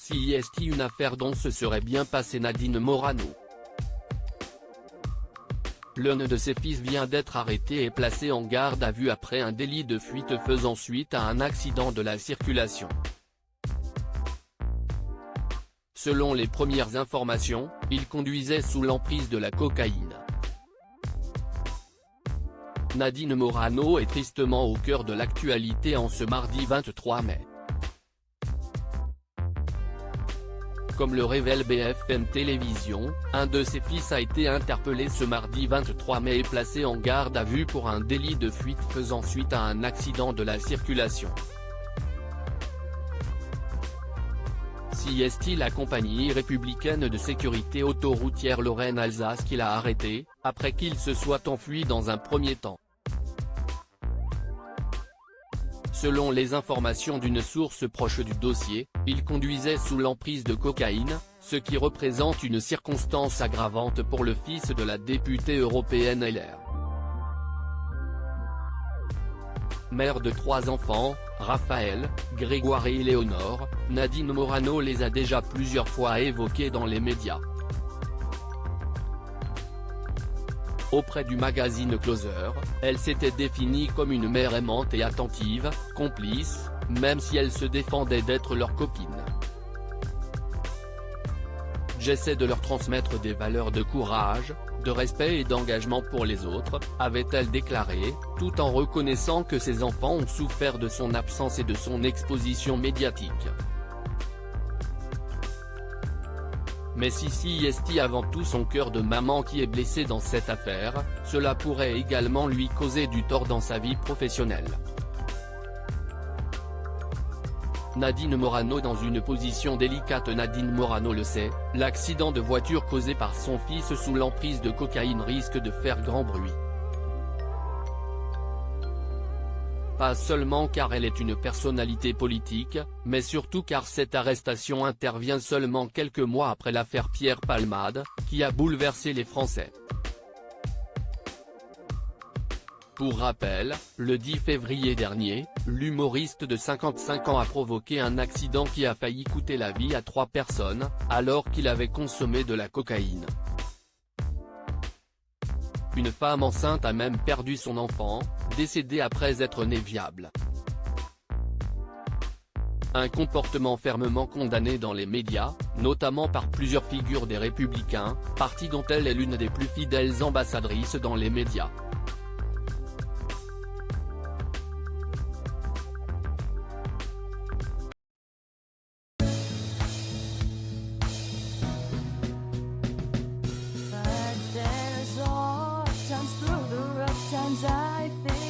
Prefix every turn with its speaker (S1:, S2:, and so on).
S1: Si est une affaire dont se serait bien passée Nadine Morano. L'un de ses fils vient d'être arrêté et placé en garde à vue après un délit de fuite faisant suite à un accident de la circulation. Selon les premières informations, il conduisait sous l'emprise de la cocaïne. Nadine Morano est tristement au cœur de l'actualité en ce mardi 23 mai. Comme le révèle BFM Télévision, un de ses fils a été interpellé ce mardi 23 mai et placé en garde à vue pour un délit de fuite faisant suite à un accident de la circulation. C'est la compagnie républicaine de sécurité autoroutière Lorraine-Alsace qui l'a arrêté, après qu'il se soit enfui dans un premier temps. Selon les informations d'une source proche du dossier, il conduisait sous l'emprise de cocaïne, ce qui représente une circonstance aggravante pour le fils de la députée européenne LR. Mère de 3 enfants, Raphaël, Grégoire et Éléonore, Nadine Morano les a déjà plusieurs fois évoqués dans les médias. Auprès du magazine Closer, elle s'était définie comme une mère aimante et attentive, complice, même si elle se défendait d'être leur copine. J'essaie de leur transmettre des valeurs de courage, de respect et d'engagement pour les autres, avait-elle déclaré, tout en reconnaissant que ses enfants ont souffert de son absence et de son exposition médiatique. Mais si est avant tout son cœur de maman qui est blessé dans cette affaire, cela pourrait également lui causer du tort dans sa vie professionnelle. Nadine Morano dans une position délicate. Nadine Morano le sait, l'accident de voiture causé par son fils sous l'emprise de cocaïne risque de faire grand bruit. Pas seulement car elle est une personnalité politique, mais surtout car cette arrestation intervient seulement quelques mois après l'affaire Pierre Palmade, qui a bouleversé les Français. Pour rappel, le 10 février dernier, l'humoriste de 55 ans a provoqué un accident qui a failli coûter la vie à 3 personnes, alors qu'il avait consommé de la cocaïne. Une femme enceinte a même perdu son enfant, décédé après être née viable. Un comportement fermement condamné dans les médias, notamment par plusieurs figures des Républicains, parti dont elle est l'une des plus fidèles ambassadrices dans les médias.
S2: Times through the rough times I think